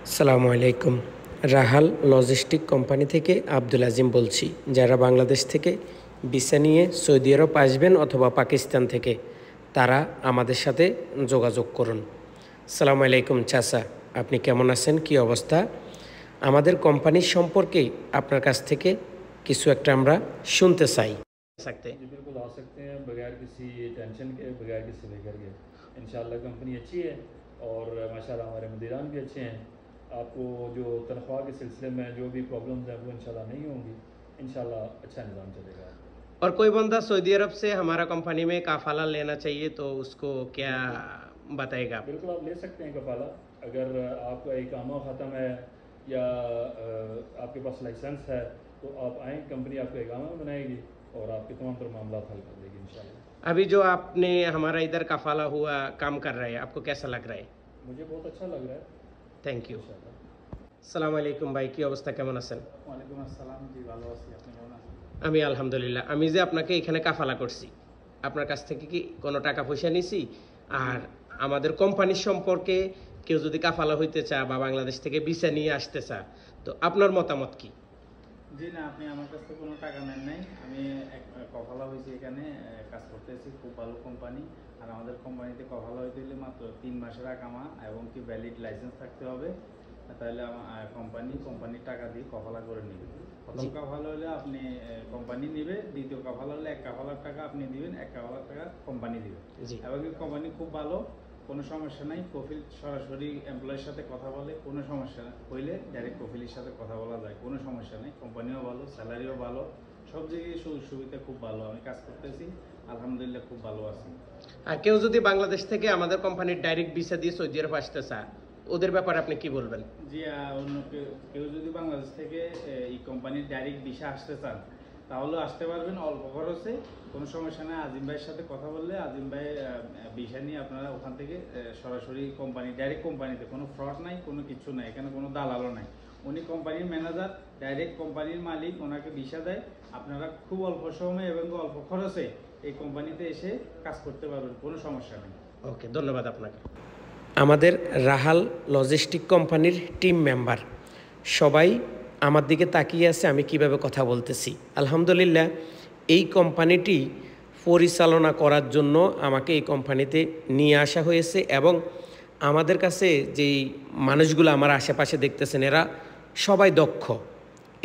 আসসালামু আলাইকুম। রাহাল logistic company থেকে আব্দুল আজিম বলছি। যারা বাংলাদেশ থেকে ভিসা নিয়ে সৌদি আরব আসবেন অথবা পাকিস্তান থেকে, তারা আমাদের সাথে যোগাযোগ করুন। আসসালামু আলাইকুম চাচা, আপনি কেমন আছেন, কি অবস্থা? আমাদের কোম্পানির সম্পর্কে আপনার কাছ থেকে কিছু একটা আমরা শুনতে চাই। जी बिल्कुल आ सकते हैं बगैर किसी टेंशन के, बगैर किसी फिक्र के। इंशाल्लाह कंपनी अच्छी है और माशाल्लाह हमारे मुदीरान भी अच्छे हैं। आपको जो तनख्वाह के सिलसिले में जो भी प्रॉब्लम्स हैं वो इंशाल्लाह नहीं होंगी। इंशाल्लाह अच्छा निज़ाम चलेगा। और कोई बंदा सऊदी अरब से हमारा कंपनी में काफाला लेना चाहिए तो उसको क्या बताएगा आप? बिल्कुल आप ले सकते हैं कफ़ाला। अगर आपका इकामा ख़त्म है या आपके पास लाइसेंस है तो आप आएँ, कंपनी आपका इकामा बनाएगी और आपके तमाम तर मामला हल कर देगी इंशाल्लाह। अभी जो आपने हमारा इधर काफाला हुआ काम कर रहे हैं, आपको कैसा लग रहा है? मुझे बहुत अच्छा लग रहा है। Thank you. इंशाल्लाह। আসসালামু আলাইকুম ভাই, কি অবস্থা, কেমন আছেন? ওয়ালাইকুম আসসালাম, জি ভালো আছি, আপনি কেমন আছেন? আমি আলহামদুলিল্লাহ। আমি যে আপনাকে এখানে কাফালা করছি, আপনার কাছ থেকে কি কোনো টাকা পয়সা নিছি? আর আমাদের কোম্পানির সম্পর্কে কেউ যদি কাফালা হইতে চায় বা বাংলাদেশ থেকে ভিসা নিয়ে আসতে চায়, তো আপনার মতামত কি? জি না, আপনি আমার কাছ থেকে কোনো টাকা নেন নাই। আমি কফালা হয়েছি, এখানে কাজ করতেছি, খুব ভালো কোম্পানি। আর আমাদের কোম্পানিতে কফালা হইতে হলে মাত্র 3 মাসের আকামা এবং কি ভ্যালিড লাইসেন্স থাকতে হবে। তাহলে কোম্পানির টাকা দিয়ে কফালা করে নিবে। প্রথম কফালা হলে আপনি কোম্পানি নিবে, দ্বিতীয় কফালা হলে 1 কাফালার টাকা আপনি দিবেন, 1 কাফালার টাকা কোম্পানি দিবে। এবং কোম্পানি খুব ভালো, কোনো সমস্যা নাই। কফিল সরাসরি এমপ্লয়ের সাথে কথা বলে, কোনো সমস্যা হইলে ডাইরেক্ট কফিলের সাথে কথা বলা যায়, কোনো সমস্যা নেই। কোম্পানিও ভালো, স্যালারিও ভালো, সব জায়গায় সুযোগ সুবিধা খুব ভালো। আমি কাজ করতেছি, আলহামদুলিল্লাহ খুব ভালো আছি। আর কেউ যদি বাংলাদেশ থেকে আমাদের কোম্পানির ডাইরেক্ট ভিসা দিয়ে সৌদি আরব আসতে চায়, ওদের ব্যাপারে আপনি কি বলবেন? জি, অন্য কেউ যদি বাংলাদেশ থেকে এই কোম্পানির ডাইরেক্ট ভিসা আসতে চান তাহলে আসতে পারবেন অল্প খরচে, কোনো সমস্যা নেই। আজিম ভাইয়ের সাথে কথা বললে আজিম ভাই ভিসা নিয়ে আপনারা ওখান থেকে সরাসরি কোম্পানি, ডাইরেক্ট কোম্পানিতে, কোনো ফ্রড নাই, কোনো কিছু নাই, এখানে কোনো দালালও নাই। উনি কোম্পানির ম্যানেজার, ডাইরেক্ট কোম্পানির মালিক, ওনাকে ভিসা দেয়। আপনারা খুব অল্প সময়ে এবং অল্প খরচে এই কোম্পানিতে এসে কাজ করতে পারবেন, কোনো সমস্যা নেই। ওকে, ধন্যবাদ আপনাকে। আমাদের রাহাল লজিস্টিক কোম্পানির টিম মেম্বার সবাই আমার দিকে তাকিয়ে আছে আমি কিভাবে কথা বলতেছি। আলহামদুলিল্লাহ, এই কোম্পানিটি পরিচালনা করার জন্য আমাকে এই কোম্পানিতে নিয়ে আসা হয়েছে এবং আমাদের কাছে যেই মানুষগুলো আমার আশেপাশে দেখতেছেন, এরা সবাই দক্ষ।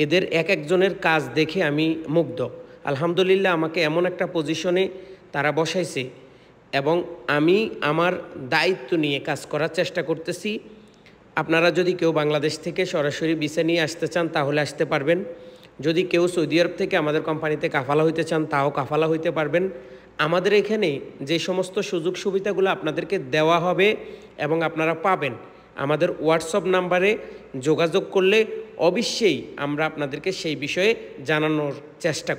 এদের এক একজনের কাজ দেখে আমি মুগ্ধ। আলহামদুলিল্লাহ, আমাকে এমন একটা পজিশনে তারা বসাইছে এবং আমি আমার দায়িত্ব নিয়ে কাজ করার চেষ্টা করতেছি। আপনারা যদি কেউ বাংলাদেশ থেকে সরাসরি ভিসা নিয়ে আসতে চান তাহলে আসতে পারবেন। যদি কেউ সৌদি আরব থেকে আমাদের কোম্পানিতে কাফালা হইতে চান তাও কাফালা হইতে পারবেন। আমাদের এখানে যে সমস্ত সুযোগ সুবিধাগুলো আপনাদেরকে দেওয়া হবে এবং আপনারা পাবেন, আমাদের হোয়াটসঅ্যাপ নাম্বারে যোগাযোগ করলে অবশ্যই আমরা আপনাদেরকে সেই বিষয়ে জানানোর চেষ্টা